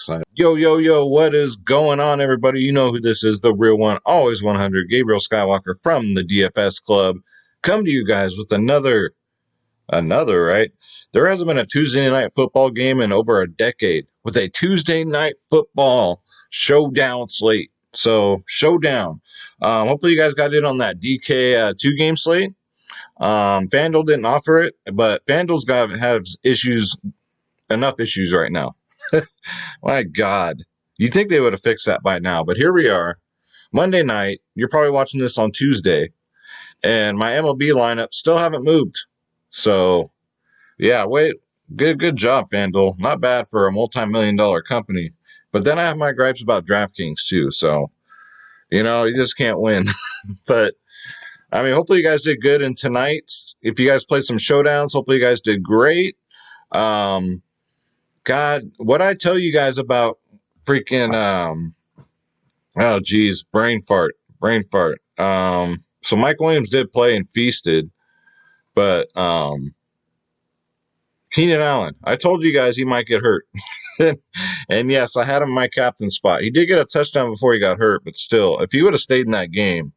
excited. Yo, yo, yo, what is going on, everybody? You know who this is, the real one, always 100, Gabriel Skywalker from the DFS Club. Come to you guys with another, right? There hasn't been a Tuesday night football game in over a decade with a Tuesday night football showdown slate. So, showdown. Hopefully you guys got in on that DK 2-game slate. FanDuel didn't offer it, but FanDuel's has enough issues right now. My God. You'd think they would have fixed that by now, but here we are. Monday night, you're probably watching this on Tuesday, and my MLB lineup still haven't moved. So, yeah, good job, FanDuel. Not bad for a multi-million-dollar company. But then I have my gripes about DraftKings, too. So, you just can't win. But, I mean, hopefully you guys did good in tonight. If you guys played some showdowns, hopefully you guys did great. God, what I tell you guys about freaking oh geez, brain fart. So Mike Williams did play and feasted, but Keenan Allen, I told you guys he might get hurt. And yes, I had him in my captain spot. He did get a touchdown before he got hurt, but still, if he would have stayed in that game,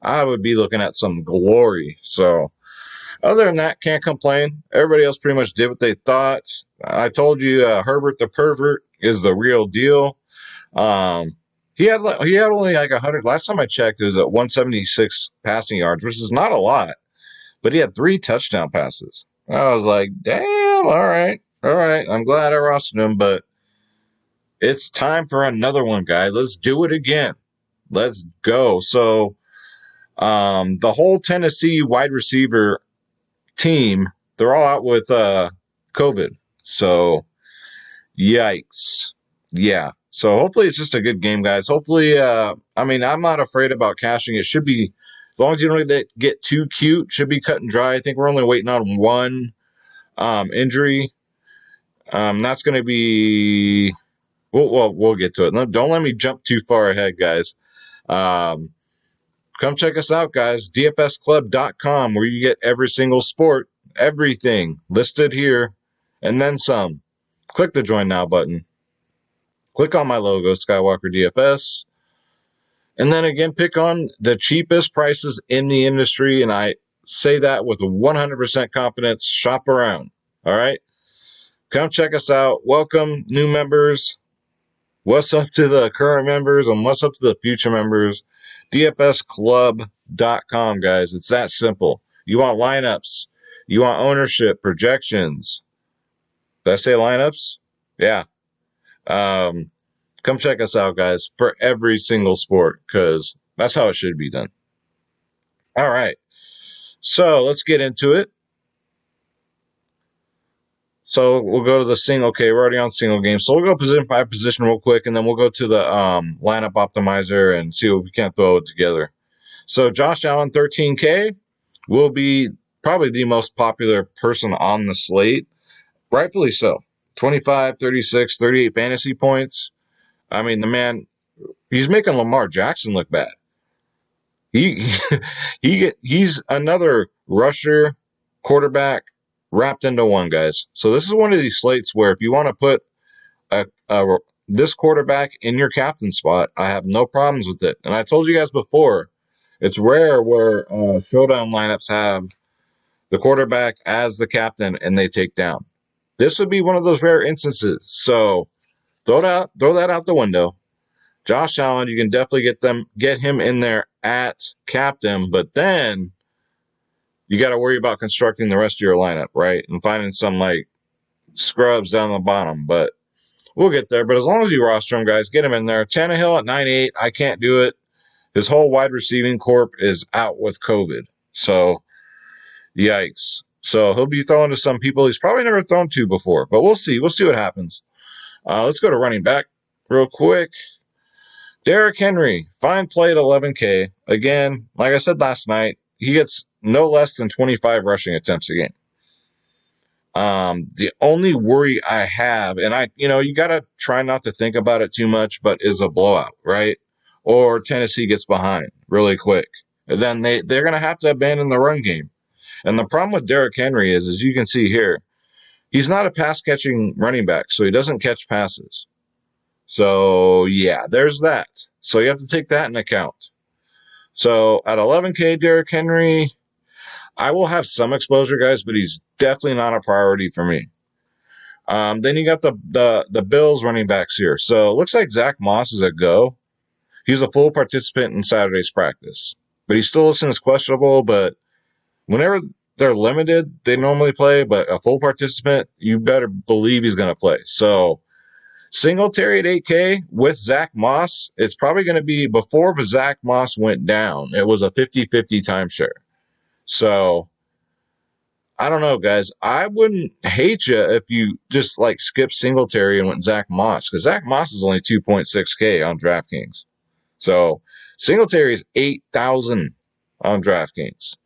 I would be looking at some glory. So other than that, can't complain. Everybody else pretty much did what they thought. I told you Herbert the pervert is the real deal. He had only like 100. Last time I checked, it was at 176 passing yards, which is not a lot. But he had 3 touchdown passes. I was like, damn, all right. I'm glad I rostered him, but it's time for another one, guys. Let's do it again. Let's go. So the whole Tennessee wide receiver team, they're all out with COVID. So, yikes. Yeah. So, hopefully it's just a good game, guys. Hopefully, I'm not afraid about cashing. It should be, as long as you don't get too cute, should be cut and dry. I think we're only waiting on one injury. That's going to be, we'll get to it. Don't let me jump too far ahead, guys. Come check us out, guys. DFSclub.com, where you get every single sport, everything listed here, and then some. Click the Join Now button. Click on my logo, Skywalker DFS. And then again, pick on the cheapest prices in the industry, and I say that with 100% confidence. Shop around, all right? Come check us out. Welcome, new members. What's up to the current members, and what's up to the future members? DFSclub.com, guys. It's that simple. You want lineups. You want ownership, projections. Did I say lineups? Yeah. Come check us out, guys, for every single sport, because that's how it should be done. All right. So let's get into it. So we'll go to the single. Okay, we're already on single game. So we'll go position by position real quick, and then we'll go to the lineup optimizer and see if we can't throw it together. So Josh Allen, 13K, will be probably the most popular person on the slate. Rightfully so. 25, 36, 38 fantasy points. I mean, the man, he's making Lamar Jackson look bad. He's another rusher, quarterback, wrapped into one, guys. So this is one of these slates where if you want to put this quarterback in your captain spot, I have no problems with it. And I told you guys before, it's rare where showdown lineups have the quarterback as the captain and they take down. This would be one of those rare instances. So throw that out the window. Josh Allen, you can definitely get him in there at captain, but then you got to worry about constructing the rest of your lineup, right? And finding some like scrubs down the bottom, but we'll get there. But as long as you roster him, guys, get him in there. Tannehill at 9.8, I can't do it. His whole wide receiving corp is out with COVID. So, yikes. So he'll be throwing to some people he's probably never thrown to before, but we'll see. We'll see what happens. Let's go to running back real quick. Derrick Henry, fine play at 11K. Again, like I said last night, he gets no less than 25 rushing attempts a game. The only worry I have, and you got to try not to think about it too much, but is a blowout, right? Or Tennessee gets behind really quick. And then they're going to have to abandon the run game. And the problem with Derrick Henry is, as you can see here, he's not a pass-catching running back, so he doesn't catch passes. So, yeah, there's that. So you have to take that in account. So at 11K, Derrick Henry, I will have some exposure, guys, but he's definitely not a priority for me. Then you got the Bills running backs here. So it looks like Zach Moss is a go. He's a full participant in Saturday's practice, but he's still listed as questionable. But whenever they're limited, they normally play. But a full participant, you better believe he's going to play. So Singletary at 8K with Zach Moss, it's probably going to be before Zach Moss went down. It was a 50-50 timeshare. So I don't know, guys. I wouldn't hate you if you just like skipped Singletary and went Zach Moss, because Zach Moss is only 2.6K on DraftKings. So Singletary is 8,000 on DraftKings.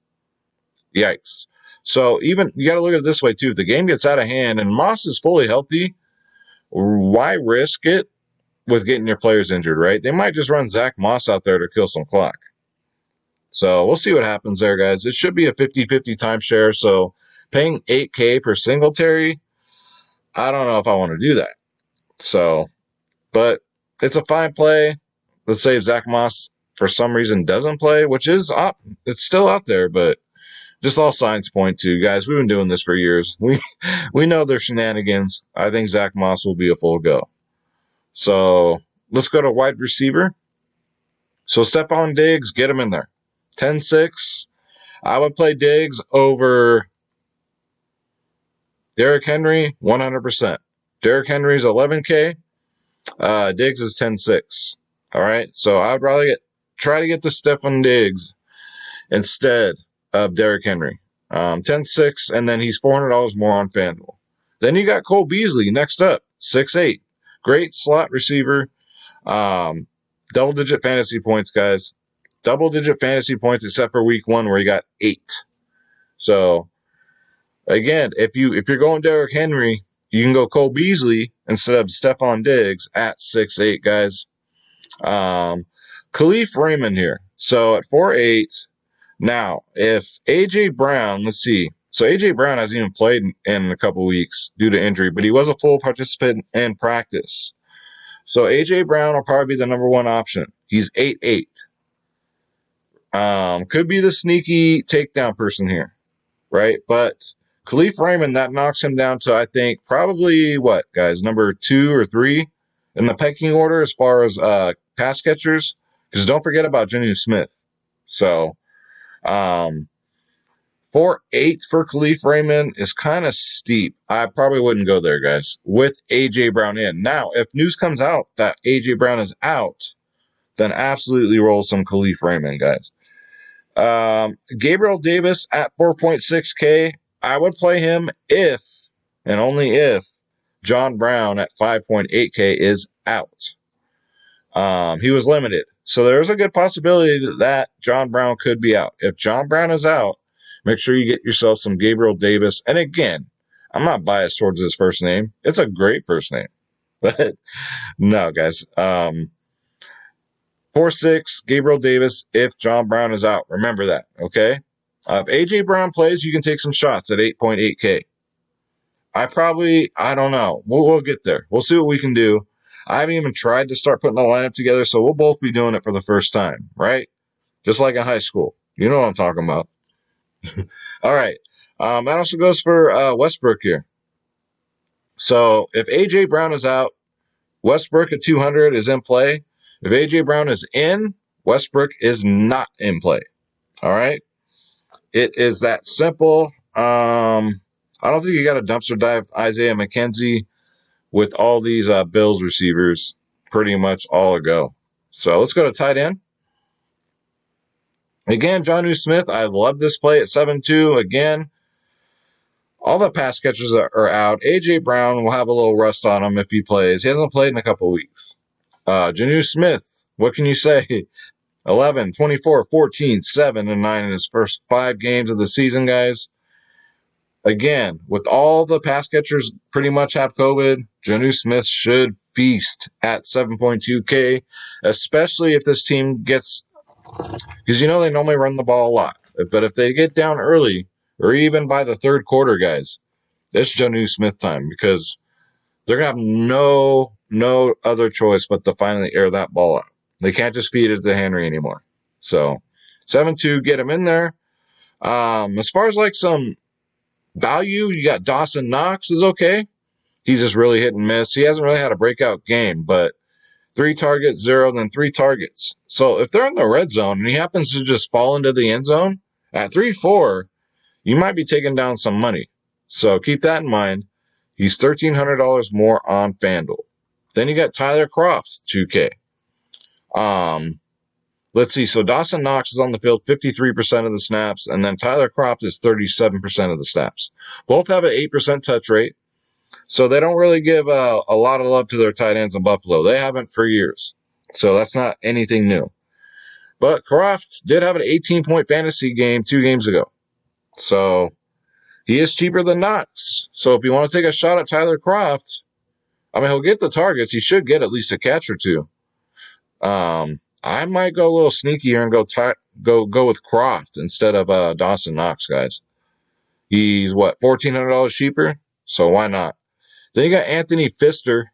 Yikes. So even you got to look at it this way too. If the game gets out of hand and Moss is fully healthy, why risk it with getting your players injured, right? They might just run Zach Moss out there to kill some clock. So we'll see what happens there, guys. It should be a 50-50 timeshare. So paying 8K for Singletary, I don't know if I want to do that. So, but it's a fine play. Let's say if Zach Moss for some reason doesn't play, which is up, it's still out there, but just all signs point to, guys, we've been doing this for years. We know there's shenanigans. I think Zach Moss will be a full go. So let's go to wide receiver. So Stephon Diggs, get him in there. 10-6. I would play Diggs over Derrick Henry 100%. Derrick Henry's 11K. Diggs is 10-6. All right. So I'd rather try to get the Stephon Diggs instead of Derrick Henry. 10-6, and then he's $400 more on FanDuel. Then you got Cole Beasley next up, 6'8". Great slot receiver. Double-digit fantasy points, guys. Double-digit fantasy points except for week 1 where he got 8. So, again, if you're going Derrick Henry, you can go Cole Beasley instead of Stephon Diggs at 6'8", guys. Khalif Raymond here. So at 4'8". Now, if A.J. Brown, let's see. So A.J. Brown hasn't even played in a couple weeks due to injury, but he was a full participant in practice. So A.J. Brown will probably be the number one option. He's 8'8". Could be the sneaky takedown person here, right? But Khalif Raymond, that knocks him down to, I think, probably what, guys, number 2 or 3 in the pecking order as far as pass catchers. Because don't forget about Jonnu Smith. So 4'8" for Khalif Raymond is kind of steep. I probably wouldn't go there, guys, with A.J. Brown in. Now, if news comes out that A.J. Brown is out, then absolutely roll some Khalif Raymond, guys. Gabriel Davis at 4.6K. I would play him if, and only if, John Brown at 5.8K is out. He was limited. So there's a good possibility that John Brown could be out. If John Brown is out, make sure you get yourself some Gabriel Davis. And again, I'm not biased towards his first name. It's a great first name. But no, guys. 4-6, Gabriel Davis if John Brown is out. Remember that, okay? If A.J. Brown plays, you can take some shots at 8.8K. I don't know. We'll get there. We'll see what we can do. I haven't even tried to start putting a lineup together, so we'll both be doing it for the first time, right? Just like in high school. You know what I'm talking about. All right. That also goes for Westbrook here. So if A.J. Brown is out, Westbrook at 200 is in play. If A.J. Brown is in, Westbrook is not in play. All right? It is that simple. I don't think you got to dumpster dive Isaiah McKenzie with all these Bills receivers pretty much all ago. So let's go to tight end. Again, Jonnu Smith, I love this play at 7-2. Again, all the pass catchers are out. A.J. Brown will have a little rust on him if he plays. He hasn't played in a couple weeks. Jonnu Smith, what can you say? 11, 24, 14, 7, and 9 in his first 5 games of the season, guys. Again, with all the pass catchers pretty much have COVID, Jonnu Smith should feast at 7.2K, especially if this team gets, because you know they normally run the ball a lot. But if they get down early, or even by the third quarter, guys, it's Jonnu Smith time, because they're going to have no no other choice but to finally air that ball out. They can't just feed it to Henry anymore. So 7-2, get him in there. As far as like some value, you got Dawson Knox is okay. He's just really hit and miss. He hasn't really had a breakout game, but 3 targets, 0, then 3 targets. So if they're in the red zone and he happens to just fall into the end zone at 3-4, you might be taking down some money. So keep that in mind. He's $1,300 more on FanDuel. Then you got Tyler Croft, 2K. Let's see. So Dawson Knox is on the field 53% of the snaps, and then Tyler Croft is 37% of the snaps. Both have an 8% touch rate. So they don't really give a lot of love to their tight ends in Buffalo. They haven't for years. So that's not anything new. But Croft did have an 18-point fantasy game 2 games ago. So he is cheaper than Knox. So if you want to take a shot at Tyler Croft, I mean, he'll get the targets. He should get at least a catch or 2. I might go a little sneaky here and go with Croft instead of Dawson Knox, guys. He's what, $1,400 cheaper? So why not? Then you got Anthony Firsker.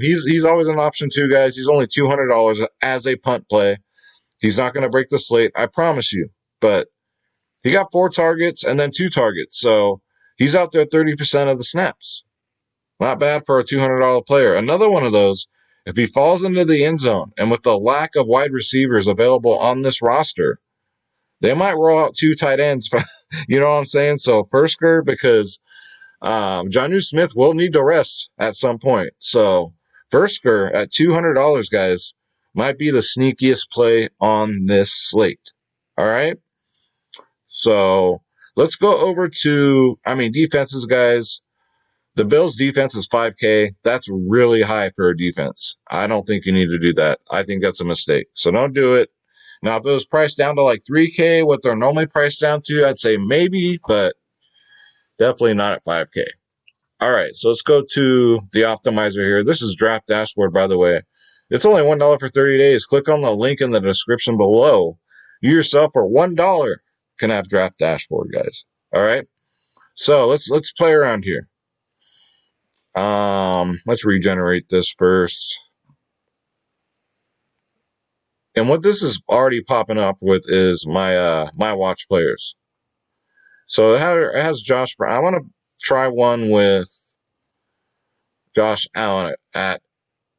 He's always an option too, guys. He's only $200 as a punt play. He's not going to break the slate, I promise you. But he got 4 targets and then 2 targets, so he's out there 30% of the snaps. Not bad for a $200 player. Another one of those, if he falls into the end zone, and with the lack of wide receivers available on this roster, they might roll out 2 tight ends. You know what I'm saying? So Firsker, because Jonnu Smith will need to rest at some point. So Firsker at $200, guys, might be the sneakiest play on this slate. All right? So let's go over to, defenses, guys. The Bills' defense is $5K. That's really high for a defense. I don't think you need to do that. I think that's a mistake. So don't do it. Now, if it was priced down to like $3K, what they're normally priced down to, I'd say maybe, but definitely not at $5K. All right, so let's go to the optimizer here. This is Draft Dashboard, by the way. It's only $1 for 30 days. Click on the link in the description below. You yourself for $1 can have Draft Dashboard, guys. All right, so let's play around here. Let's regenerate this first. And what this is already popping up with is my my watch players. So it has Josh Brown. I want to try one with Josh Allen at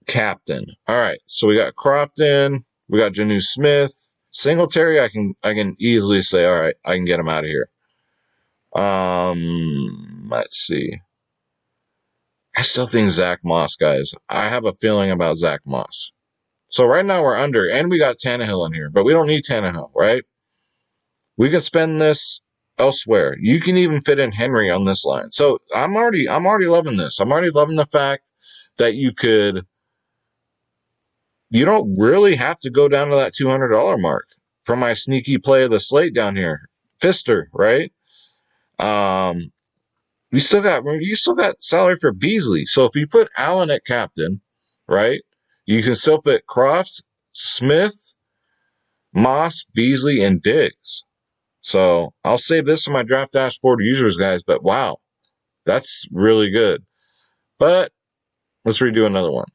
captain. All right, so we got Crofton, we got Jonnu Smith, Singletary. I can easily say, all right, I can get him out of here. Let's see. I still think Zach Moss, guys. I have a feeling about Zach Moss. So right now we're under, and we got Tannehill in here, but we don't need Tannehill, right? We can spend this elsewhere. You can even fit in Henry on this line. So I'm already loving this. I'm already loving the fact that you don't really have to go down to that $200 mark for my sneaky play of the slate down here. Fister, right? You still got salary for Beasley. So if you put Allen at captain, right, you can still fit Croft, Smith, Moss, Beasley, and Diggs. So I'll save this for my Draft Dashboard users, guys. But wow, that's really good. But let's redo another one.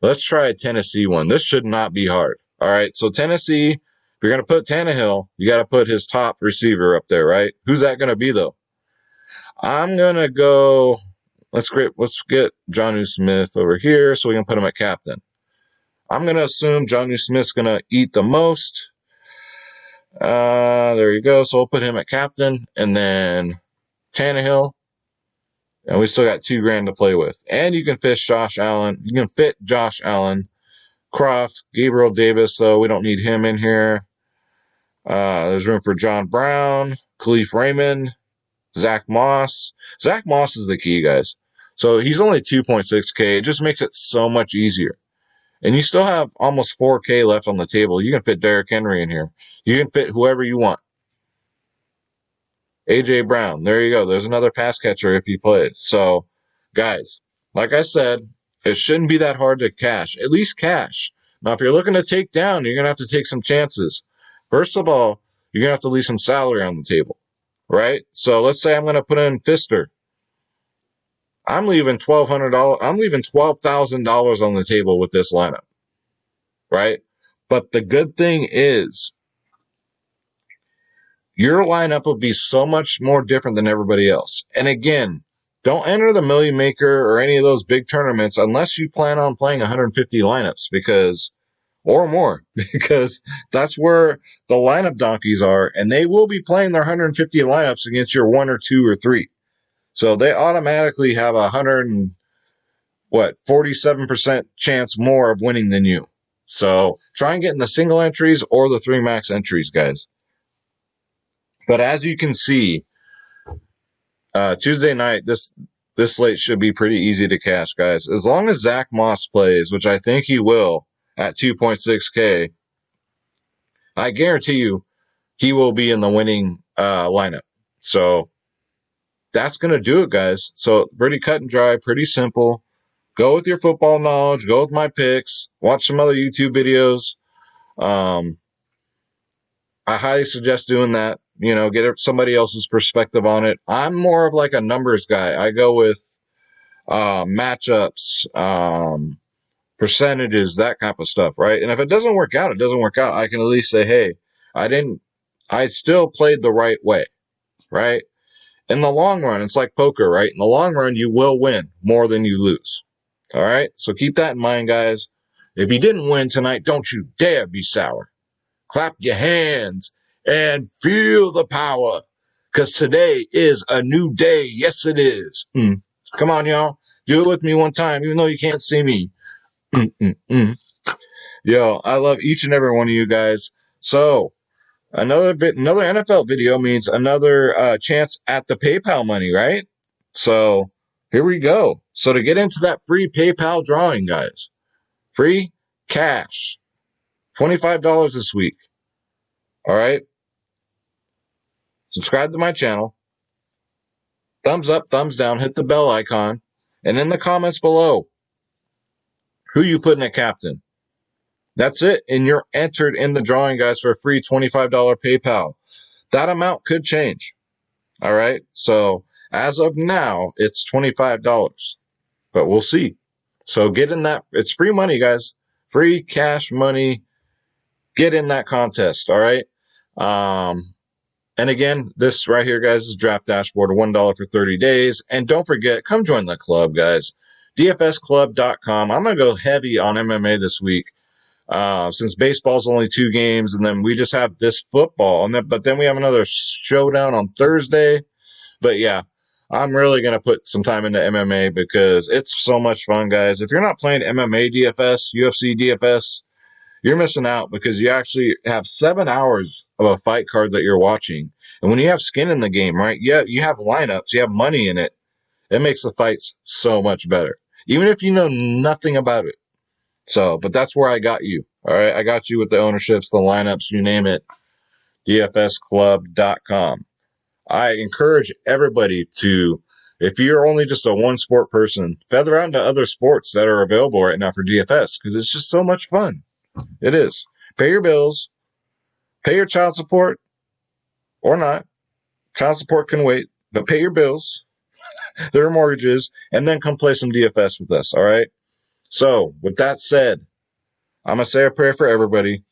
Let's try a Tennessee one. This should not be hard. All right, so Tennessee, if you're going to put Tannehill, you got to put his top receiver up there, right? Who's that going to be, though? I'm going to go, let's get Jonnu Smith over here so we can put him at captain. I'm going to assume Jonnu Smith's going to eat the most. There you go. So we'll put him at captain, and then Tannehill. And we still got $2,000 to play with. And you can fit Josh Allen. You can fit Josh Allen, Croft, Gabriel Davis, so we don't need him in here. There's room for John Brown, Khalif Raymond, Zach Moss. Zach Moss is the key, guys. So he's only 2.6K. It just makes it so much easier. And you still have almost 4K left on the table. You can fit Derrick Henry in here. You can fit whoever you want. A.J. Brown. There you go. There's another pass catcher if he plays. So, guys, like I said, it shouldn't be that hard to cash. At least cash. Now, if you're looking to take down, you're going to have to take some chances. First of all, you're going to have to leave some salary on the table, right? So let's say I'm going to put in Fister. I'm leaving $1,200. I'm leaving $12,000 on the table with this lineup, right? But the good thing is, your lineup will be so much more different than everybody else. And again, don't enter the Million Maker or any of those big tournaments unless you plan on playing 150 lineups or more, because that's where the lineup donkeys are, and they will be playing their 150 lineups against your 1 or 2 or 3. So they automatically have 47% chance more of winning than you. So try and get in the single entries or the 3 max entries, guys. But as you can see, Tuesday night, this slate should be pretty easy to cash, guys. As long as Zach Moss plays, which I think he will at 2.6K, I guarantee you he will be in the winning lineup. So that's going to do it, guys. So pretty cut and dry, pretty simple. Go with your football knowledge. Go with my picks. Watch some other YouTube videos. I highly suggest doing that. Get somebody else's perspective on it. I'm more of like a numbers guy. I go with matchups, percentages, that type of stuff, right? And if it doesn't work out, it doesn't work out. I can at least say, hey, I still played the right way, right? In the long run, it's like poker, right? In the long run, you will win more than you lose. All right? So keep that in mind, guys. If you didn't win tonight, don't you dare be sour. Clap your hands and feel the power, because today is a new day. Yes, it is. Come on, y'all. Do it with me one time, even though you can't see me. Yo, I love each and every one of you guys. So another NFL video means another chance at the PayPal money, right? So here we go. So to get into that free PayPal drawing, guys, free cash, $25 this week. All right. Subscribe to my channel. Thumbs up, thumbs down, hit the bell icon. And in the comments below, who you putting at captain. That's it. And you're entered in the drawing, guys, for a free $25 PayPal. That amount could change. All right. So as of now, it's $25, but we'll see. So get in that. It's free money, guys. Free cash money. Get in that contest. All right. And again, this right here, guys, is Draft Dashboard, $1 for 30 days. And don't forget, come join the club, guys. DFSclub.com. I'm going to go heavy on MMA this week. Since baseball's only 2 games, and then we just have this football, but then we have another showdown on Thursday. But yeah, I'm really going to put some time into MMA because it's so much fun, guys. If you're not playing MMA DFS, UFC DFS, you're missing out, because you actually have 7 hours of a fight card that you're watching. And when you have skin in the game, right? Yeah, you have lineups, you have money in it. It makes the fights so much better, even if you know nothing about it. So, but that's where I got you. All right. I got you with the ownerships, the lineups, you name it. DFSclub.com. I encourage everybody to, if you're only just a one sport person, feather out into other sports that are available right now for DFS, because it's just so much fun. It is. Pay your bills, pay your child support, or not. Child support can wait, but pay your bills, their mortgages, and then come play some DFS with us. All right. So with that said, I'm going to say a prayer for everybody.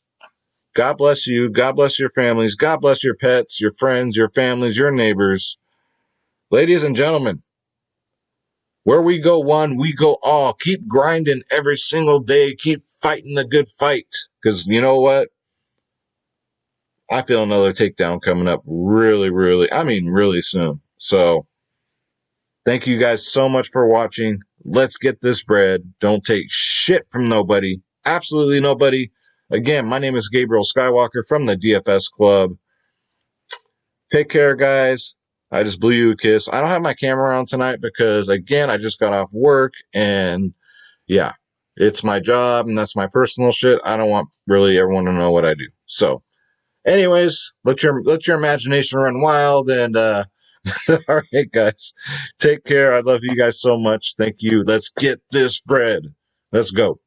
God bless you. God bless your families. God bless your pets, your friends, your families, your neighbors. Ladies and gentlemen, where we go one, we go all. Keep grinding every single day. Keep fighting the good fight. Because you know what? I feel another takedown coming up really soon. So thank you guys so much for watching. Let's get this bread. Don't take shit from nobody. Absolutely nobody. Again, my name is Gabriel Skywalker from the DFS Club. Take care, guys. I just blew you a kiss. I don't have my camera on tonight because, again, I just got off work, and yeah, it's my job, and that's my personal shit. I don't want really everyone to know what I do. So, anyways, let your imagination run wild, and all right, guys, take care. I love you guys so much. Thank you. Let's get this bread. Let's go.